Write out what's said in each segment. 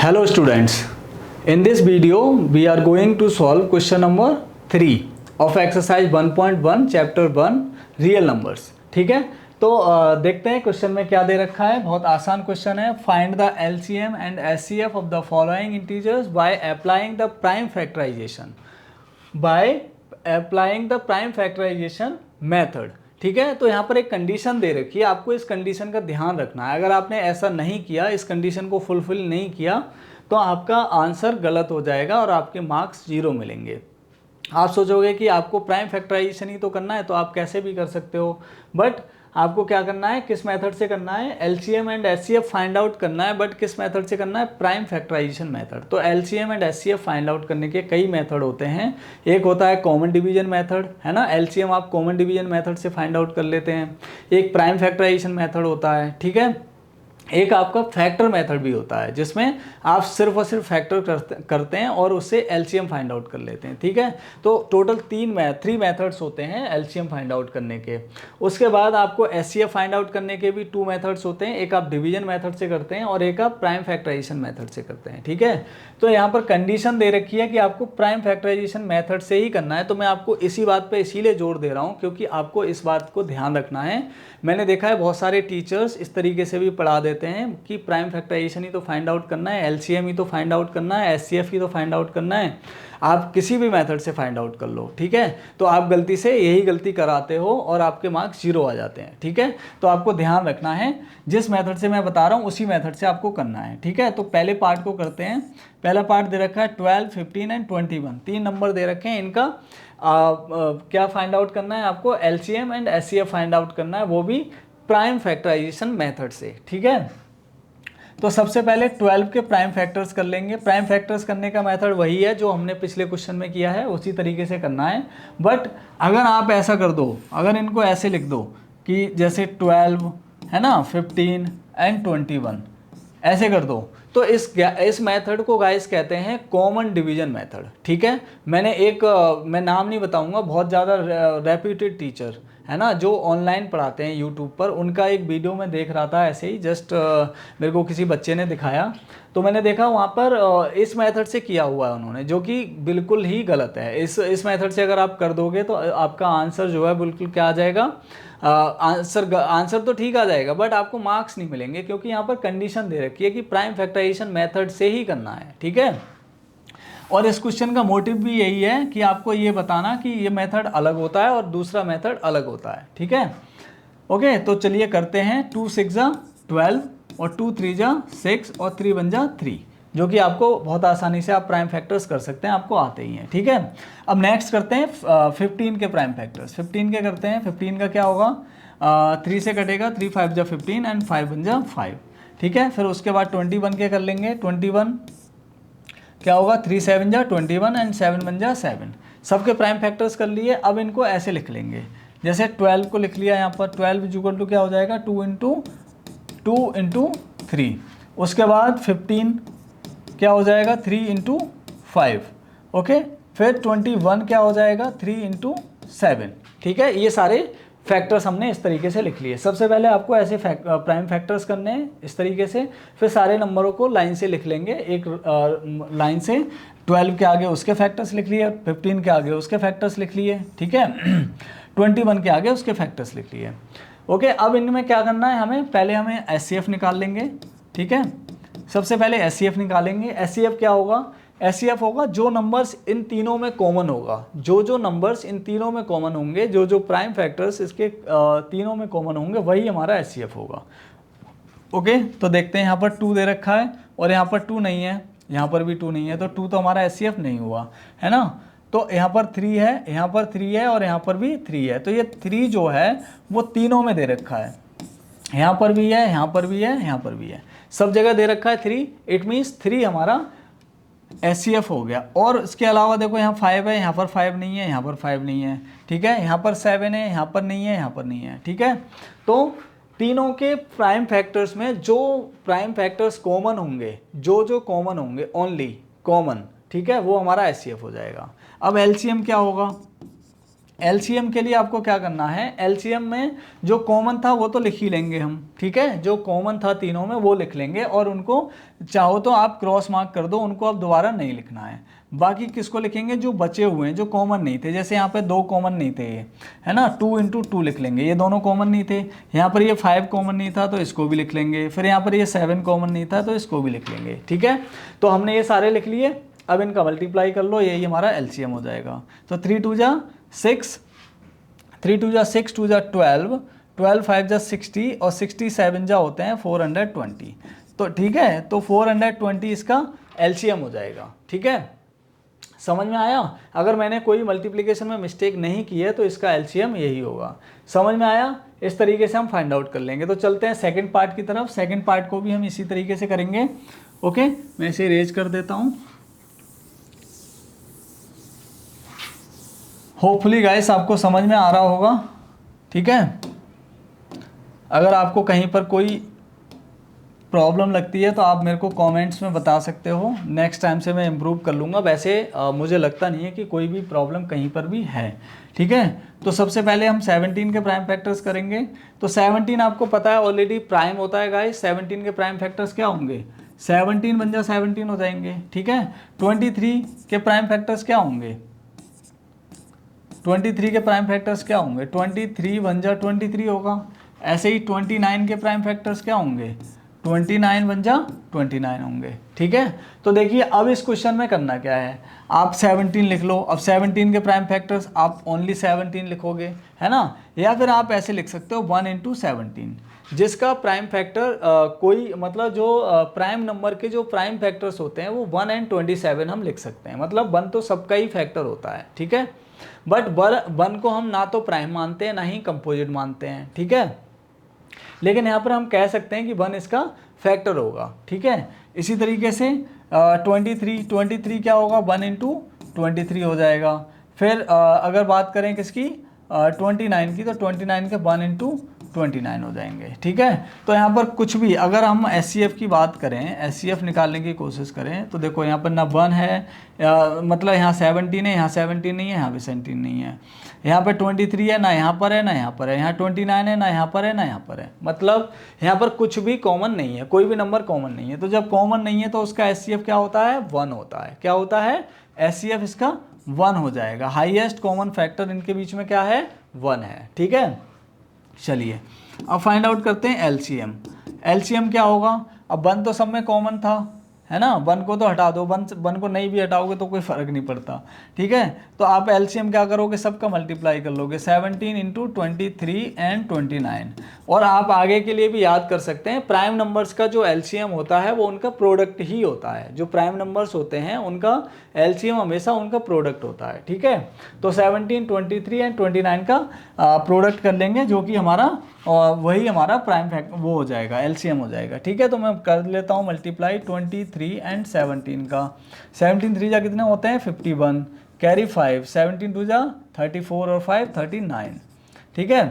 Hello students, in this video we are going to solve question number 3 of exercise 1.1 chapter 1 real numbers। ठीक है, तो देखते हैं question में क्या दे रखा है। बहुत आसान क्वेश्चन है। Find the LCM and HCF of the following integers by applying the prime factorisation method. ठीक है, तो यहाँ पर एक कंडीशन दे रखी है, आपको इस कंडीशन का ध्यान रखना है। अगर आपने ऐसा नहीं किया, इस कंडीशन को फुलफिल नहीं किया, तो आपका आंसर गलत हो जाएगा और आपके मार्क्स 0 मिलेंगे। आप सोचोगे कि आपको प्राइम फैक्टराइजेशन ही तो करना है, तो आप कैसे भी कर सकते हो, बट आपको क्या करना है, किस मेथड से करना है, LCM and HCF find out करना है, बट किस मेथड से करना है, प्राइम फैक्टराइजेशन मेथड। तो LCM and HCF find out करने के कई मेथड होते हैं। एक होता है कॉमन डिवीजन मेथड, है ना, एलसीएम आप कॉमन डिवीजन मेथड से फाइंड आउट कर लेते हैं। एक प्राइम फैक्टराइजेशन मेथड होता है, ठीक है। एक आपका फैक्टर मेथड भी होता है, जिसमें आप सिर्फ और सिर्फ फैक्टर करते हैं और उससे एलसीएम फाइंड आउट कर लेते हैं। ठीक है, तो टोटल 3 मेथड्स होते हैं एलसीएम फाइंड आउट करने के। उसके बाद आपको एचसीएफ फाइंड आउट करने के भी 2 मेथड्स होते हैं। एक आप डिवीजन मेथड से करते हैं और एक आप प्राइम फैक्टराइजेशन मेथड से करते हैं। ठीक है, तो यहाँ पर कंडीशन दे रखी है कि आपको प्राइम फैक्टराइजेशन मेथड से ही करना है। तो मैं आपको इसी बात पे इसीलिए जोर दे रहा हूँ क्योंकि आपको इस बात को ध्यान रखना है। मैंने देखा है बहुत सारे टीचर्स इस तरीके से भी पढ़ा देते हैं कि प्राइम फैक्टराइजेशन ही तो फाइंड आउट करना है, एलसीएम ही तो फाइंड आउट करना है, एचसीएफ ही तो फाइंड आउट करना है, आप किसी भी मेथड से फाइंड आउट कर लो। ठीक है, तो आप गलती से यही गलती कराते हो और आपके मार्क्स 0 आ जाते हैं। ठीक है, तो आपको ध्यान रखना है, जिस मेथड से मैं बता रहा हूँ उसी मेथड से आपको करना है। ठीक है, तो पहले पार्ट को करते हैं। पहला पार्ट दे रखा है 12, 15 एंड 21, 3 नंबर दे रखे हैं। इनका क्या फाइंड आउट करना है, आपको LCM and HCF find out करना है, वो भी प्राइम फैक्टराइजेशन मेथड से। ठीक है, तो सबसे पहले 12 के प्राइम फैक्टर्स कर लेंगे। प्राइम फैक्टर्स करने का मेथड वही है जो हमने पिछले क्वेश्चन में किया है, उसी तरीके से करना है। बट अगर आप ऐसा कर दो, अगर इनको ऐसे लिख दो कि जैसे 12 है ना, 15 एंड 21 ऐसे कर दो, तो इस मेथड को गाइस कहते हैं कॉमन डिवीजन मेथड। ठीक है, मैं नाम नहीं बताऊंगा, बहुत ज़्यादा रेप्यूटेड टीचर है ना जो ऑनलाइन पढ़ाते हैं यूट्यूब पर, उनका एक वीडियो में देख रहा था, ऐसे ही जस्ट मेरे को किसी बच्चे ने दिखाया, तो मैंने देखा वहाँ पर इस मेथड से किया हुआ है उन्होंने, जो कि बिल्कुल ही गलत है। इस मेथड से अगर आप कर दोगे तो आपका आंसर जो है बिल्कुल क्या आ जाएगा, आंसर तो ठीक आ जाएगा बट आपको मार्क्स नहीं मिलेंगे, क्योंकि यहाँ पर कंडीशन दे रखी है कि प्राइम फैक्टराइजेशन मेथड से ही करना है। ठीक है, और इस क्वेश्चन का मोटिव भी यही है कि आपको ये बताना कि ये मेथड अलग होता है और दूसरा मेथड अलग होता है। ठीक है, ओके, तो चलिए करते हैं। 2 6 जा 12 और 2 3 जा 6 और 3 1 जा 3, जो कि आपको बहुत आसानी से आप प्राइम फैक्टर्स कर सकते हैं, आपको आते ही हैं। ठीक है, अब नेक्स्ट करते हैं 15 के प्राइम फैक्टर्स। 15 के करते हैं। 15 का क्या होगा, 3 से कटेगा, 3 5 जा 15 एंड 5 1 जा 5। ठीक है, फिर उसके बाद 21 के कर लेंगे। 21 क्या होगा, 3 7 जा 21 एंड 7 1 जा 7। सबके प्राइम फैक्टर्स कर लिए। अब इनको ऐसे लिख लेंगे, जैसे 12 को लिख लिया यहाँ पर, 12 इक्वल टू क्या हो जाएगा, 2 इंटू 3। उसके बाद 15 क्या हो जाएगा, 3 इंटू 5। ओके, फिर 21 क्या हो जाएगा, 3 इंटू 7। ठीक है, ये सारे फैक्टर्स हमने इस तरीके से लिख लिए। सबसे पहले आपको ऐसे प्राइम फैक्टर्स करने हैं इस तरीके से, फिर सारे नंबरों को लाइन से लिख लेंगे, एक लाइन से। 12 के आगे उसके फैक्टर्स लिख लिए, 15 के आगे उसके फैक्टर्स लिख लिए। ठीक है, 21 के आगे उसके फैक्टर्स लिख लिए। ओके, अब इनमें क्या करना है, हमें एचसीएफ निकाल लेंगे। ठीक है, सबसे पहले एचसीएफ निकालेंगे। एचसीएफ क्या होगा, एचसीएफ होगा जो नंबर्स इन तीनों में कॉमन होगा, जो नंबर्स इन तीनों में कॉमन होंगे, जो प्राइम फैक्टर्स इसके तीनों में कॉमन होंगे, वही हमारा एचसीएफ होगा। ओके, तो देखते हैं, यहाँ पर 2 दे रखा है और यहाँ पर 2 नहीं है, यहाँ पर भी 2 नहीं है, तो 2 तो हमारा एचसीएफ नहीं हुआ, है ना। तो यहाँ पर 3 है, यहाँ पर 3 है और यहाँ पर भी 3 है, तो ये 3 जो है वो तीनों में दे रखा है, यहाँ पर भी है, यहाँ पर भी है, यहाँ पर भी है, सब जगह दे रखा है 3। इट मीन्स 3 हमारा एचसीएफ हो गया। और इसके अलावा देखो यहाँ 5 है, यहाँ पर 5 नहीं है, यहाँ पर 5 नहीं है। ठीक है, यहाँ पर 7 है, यहाँ पर नहीं है, यहाँ पर नहीं है। ठीक है, तो तीनों के प्राइम फैक्टर्स में जो प्राइम फैक्टर्स कॉमन होंगे, जो कॉमन होंगे, ओनली कॉमन, ठीक है, वो हमारा एचसीएफ हो जाएगा। अब एलसीएम क्या होगा, एलसीएम के लिए आपको क्या करना है, एलसीएम में जो कॉमन था वो तो लिख ही लेंगे हम, ठीक है, जो कॉमन था तीनों में वो लिख लेंगे, और उनको चाहो तो आप क्रॉस मार्क कर दो, उनको अब दोबारा नहीं लिखना है। बाकी किसको लिखेंगे, जो बचे हुए हैं, जो कॉमन नहीं थे, जैसे यहाँ पे 2 कॉमन नहीं थे ये, है ना, 2 × 2 लिख लेंगे, ये दोनों कॉमन नहीं थे। यहाँ पर ये 5 कॉमन नहीं था तो इसको भी लिख लेंगे, फिर यहाँ पर ये 7 कॉमन नहीं था तो इसको भी लिख लेंगे, ठीक है। तो हमने ये सारे लिख लिए, अब इनका मल्टीप्लाई कर लो, यही हमारा एलसीएम हो जाएगा। तो 3 × 2 = 6, 3 × 2 = 6, 2 = 12, 12 × 5 = 60 और 67 होते हैं 420। तो ठीक है, तो 420 इसका एलसीएम हो जाएगा, ठीक है। समझ में आया? अगर मैंने कोई मल्टीप्लिकेशन में मिस्टेक नहीं की है तो इसका एलसीएम यही होगा। समझ में आया? इस तरीके से हम फाइंड आउट कर लेंगे। तो चलते हैं सेकंड पार्ट की तरफ। सेकंड पार्ट को भी हम इसी तरीके से करेंगे। ओके, मैं इसे इरेज कर देता हूँ। होपफुली गाइस आपको समझ में आ रहा होगा, ठीक है। अगर आपको कहीं पर कोई प्रॉब्लम लगती है तो आप मेरे को कमेंट्स में बता सकते हो, नेक्स्ट टाइम से मैं इम्प्रूव कर लूँगा। वैसे मुझे लगता नहीं है कि कोई भी प्रॉब्लम कहीं पर भी है, ठीक है। तो सबसे पहले हम 17 के प्राइम फैक्टर्स करेंगे। तो 17 आपको पता है ऑलरेडी प्राइम होता है गाइस। 17 के प्राइम फैक्टर्स क्या होंगे, 17 बन जा 17 हो जाएंगे, ठीक है। 23 के प्राइम फैक्टर्स क्या होंगे, 23 के प्राइम फैक्टर्स क्या होंगे, 23 बन जा 23 होगा। ऐसे ही 29 के प्राइम फैक्टर्स क्या होंगे, 29 बन जा 29 होंगे, ठीक है। तो देखिए अब इस क्वेश्चन में करना क्या है, आप 17 लिख लो। अब 17 के प्राइम फैक्टर्स आप ओनली 17 लिखोगे, है ना, या फिर आप ऐसे लिख सकते हो 1 × 17, जिसका प्राइम फैक्टर कोई मतलब जो प्राइम नंबर के जो प्राइम फैक्टर्स होते हैं वो 1 और 27 हम लिख सकते हैं। मतलब 1 तो सबका ही फैक्टर होता है, ठीक है, बट 1 को हम ना तो प्राइम मानते हैं ना ही कंपोजिट मानते हैं, ठीक है। लेकिन यहाँ पर हम कह सकते हैं कि 1 इसका फैक्टर होगा, ठीक है। इसी तरीके से 23 क्या होगा, 1 × 23 हो जाएगा। फिर अगर बात करें किसकी, 29 की, तो 29 के 1 × 29 हो जाएंगे, ठीक है। तो यहाँ पर कुछ भी अगर हम SCF की बात करें, SCF निकालने की कोशिश करें, तो देखो यहाँ पर ना 1 है, मतलब यहाँ 17 है, यहाँ 17 नहीं है, यहाँ भी 17 नहीं है, यहाँ पर 23 है, ना यहाँ पर है ना यहाँ पर है, यहाँ 29 है, ना यहाँ पर है ना यहाँ पर है। मतलब यहाँ पर कुछ भी कॉमन नहीं है, कोई भी नंबर कॉमन नहीं है। तो जब कॉमन नहीं है तो उसका SCF क्या होता है, 1 होता है। क्या होता है, SCF इसका 1 हो जाएगा। हाईएस्ट कॉमन फैक्टर इनके बीच में क्या है, 1 है, ठीक है। चलिए अब फाइंड आउट करते हैं एलसीएम। एलसीएम क्या होगा, अब 1 तो सब में कॉमन था, है ना, 1 को तो हटा दो, 1 को नहीं भी हटाओगे तो कोई फ़र्क नहीं पड़ता, ठीक है। तो आप एलसीएम क्या करोगे, सबका मल्टीप्लाई कर लोगे, 17 × 23 और 29। और आप आगे के लिए भी याद कर सकते हैं, प्राइम नंबर्स का जो एलसीएम होता है वो उनका प्रोडक्ट ही होता है। जो प्राइम नंबर्स होते हैं उनका एलसीएम हमेशा उनका प्रोडक्ट होता है, ठीक है। तो 17, 23 और 29 का प्रोडक्ट कर लेंगे, जो कि हमारा वही हमारा प्राइम फैक्टर वो हो जाएगा, एलसीएम हो जाएगा, ठीक है। तो मैं कर लेता हूँ मल्टीप्लाई 23 और 17 का। 17 3 जा कितने होते हैं, 51, कैरी 5, 17 2 जा 34 और 5 39, ठीक है।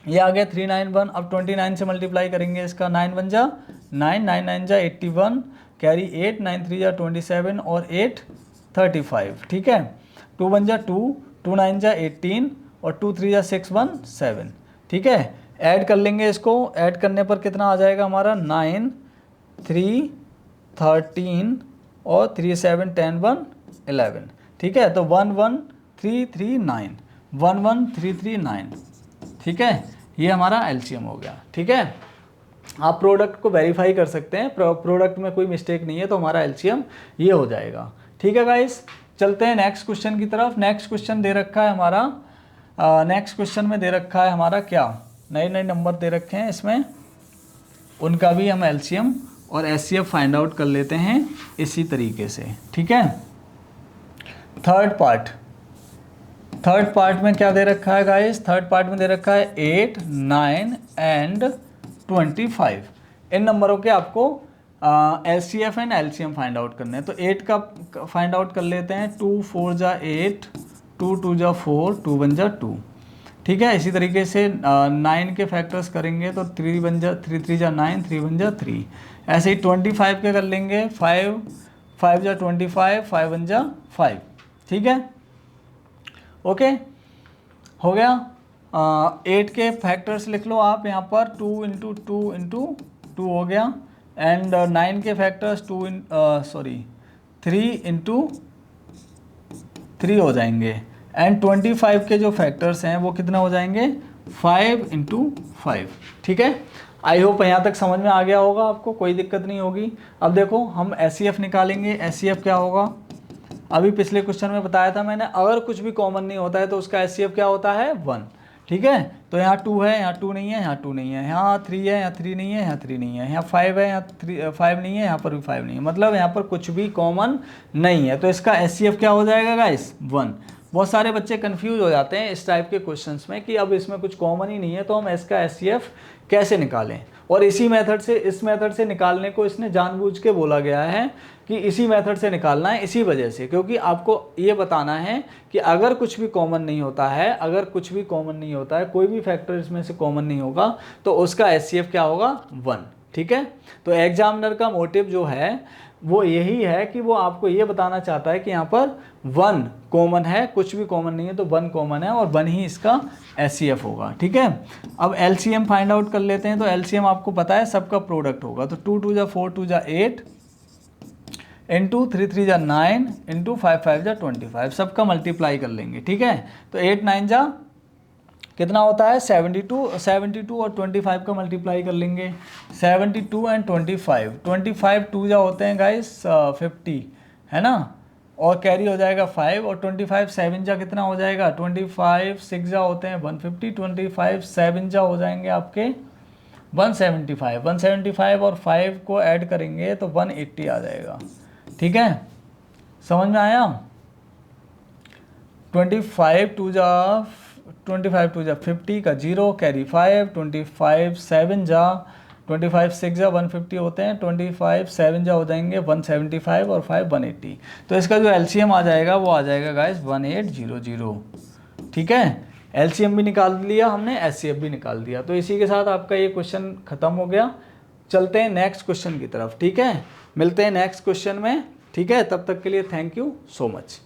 ये आ गया 391। अब 29 से मल्टीप्लाई करेंगे इसका, 9 बन जा 9, 9 9 जा 81, कैरी 8, 9 3 जा 27 और 8 35, ठीक है। 2 बन जा 2, 2 9 जा 18 और 2 3 जा 6 1 7, ठीक है। ऐड कर लेंगे इसको, ऐड करने पर कितना आ जाएगा हमारा, 9 3 13 और 3 7 10 1 11, ठीक है। तो 1 1 3 3 9, 1 1 3 3 9, ठीक है। ये हमारा एलसीएम हो गया, ठीक है। आप प्रोडक्ट को वेरीफाई कर सकते हैं, प्रोडक्ट में कोई मिस्टेक नहीं है तो हमारा एलसीएम ये हो जाएगा, ठीक है गाइस। चलते हैं नेक्स्ट क्वेश्चन की तरफ। नेक्स्ट क्वेश्चन दे रखा है हमारा, नेक्स्ट क्वेश्चन में दे रखा है हमारा क्या, नए नए नंबर दे रखे हैं इसमें, उनका भी हम एलसीएम और एचसीएफ फाइंड आउट कर लेते हैं इसी तरीके से, ठीक है। थर्ड पार्ट में क्या दे रखा है गाइस, थर्ड पार्ट में दे रखा है 8 9 एंड 25। इन नंबरों के आपको HCF and LCM find out करने हैं। तो 8 का फाइंड आउट कर लेते हैं, 2 4 जा 8, 2 2 जा 4, 2 1 जा 2, ठीक है। इसी तरीके से 9 के फैक्टर्स करेंगे तो 3 बन जा 3 3 जा 9, 3 बन जा 3। ऐसे ही 25 के कर लेंगे, 5 5 जा 25, 5 बन जा 5, ठीक है, ओके। हो गया। 8 के फैक्टर्स लिख लो आप यहाँ पर, 2 इंटू 2 इंटू 2 हो गया। एंड 9 के फैक्टर्स 3 इंटू 3 हो जाएंगे। एंड 25 के जो फैक्टर्स हैं वो कितना हो जाएंगे, 5 इंटू 5। ठीक है, आई होप यहाँ तक समझ में आ गया होगा, आपको कोई दिक्कत नहीं होगी। अब देखो हम SCF निकालेंगे। SCF क्या होगा, अभी पिछले क्वेश्चन में बताया था मैंने, अगर कुछ भी कॉमन नहीं होता है तो उसका SCF क्या होता है, 1। ठीक है, तो यहाँ 2 है, यहाँ 2 नहीं है, यहाँ 2 नहीं है, यहाँ 3 है, यहाँ 3 नहीं है, यहाँ 3 नहीं है, यहाँ 5 है, यहाँ 5 नहीं है, यहाँ पर भी 5 नहीं है, मतलब यहाँ पर कुछ भी कॉमन नहीं है, तो इसका SCF क्या हो जाएगा गाइस, 1। बहुत सारे बच्चे कंफ्यूज हो जाते हैं इस टाइप के क्वेश्चंस में कि अब इसमें कुछ कॉमन ही नहीं है तो हम इसका SCF कैसे निकालें। और इसी मेथड से, इस मेथड से निकालने को इसने जानबूझ के बोला गया है कि इसी मेथड से निकालना है, इसी वजह से, क्योंकि आपको ये बताना है कि अगर कुछ भी कॉमन नहीं होता है, अगर कुछ भी कॉमन नहीं होता है, कोई भी फैक्टर इसमें से कॉमन नहीं होगा, तो उसका SCF क्या होगा, 1। ठीक है, तो एग्जामिनर का मोटिव जो है वो यही है कि वो आपको ये बताना चाहता है कि यहाँ पर 1 कॉमन है, कुछ भी कॉमन नहीं है, तो 1 कॉमन है और 1 ही इसका SCF होगा। ठीक है, अब LCM फाइंड आउट कर लेते हैं। तो LCM आपको पता है सबका प्रोडक्ट होगा, तो 2 2 जा 4 2 जा 8 इंटू 3 3 जा 9 इंटू 5 5 जा 25, सबका मल्टीप्लाई कर लेंगे। ठीक है, तो 8 9 जा कितना होता है, 72 और 25 का मल्टीप्लाई कर लेंगे। 72 एंड 25 2 जा होते हैं गाइस 50, है ना, और कैरी हो जाएगा 5, और 25 7 जा कितना हो जाएगा, 25 6 जा होते हैं 150, 25 7 जा हो जाएंगे आपके 175 और 5 को ऐड करेंगे तो 180 आ जाएगा। ठीक है, समझ में आया। 25 2 जा 50 का 0 कैरी 5, 25 7 जा 25 6 जा 150 होते हैं, 25 7 जा हो जाएंगे 175 और 5 180। तो इसका जो LCM आ जाएगा वो आ जाएगा गाइस 1800। ठीक है, LCM भी निकाल लिया हमने, SCF भी निकाल दिया। तो इसी के साथ आपका ये क्वेश्चन खत्म हो गया। चलते हैं नेक्स्ट क्वेश्चन की तरफ। ठीक है, मिलते हैं नेक्स्ट क्वेश्चन में। ठीक है, तब तक के लिए थैंक यू सो मच।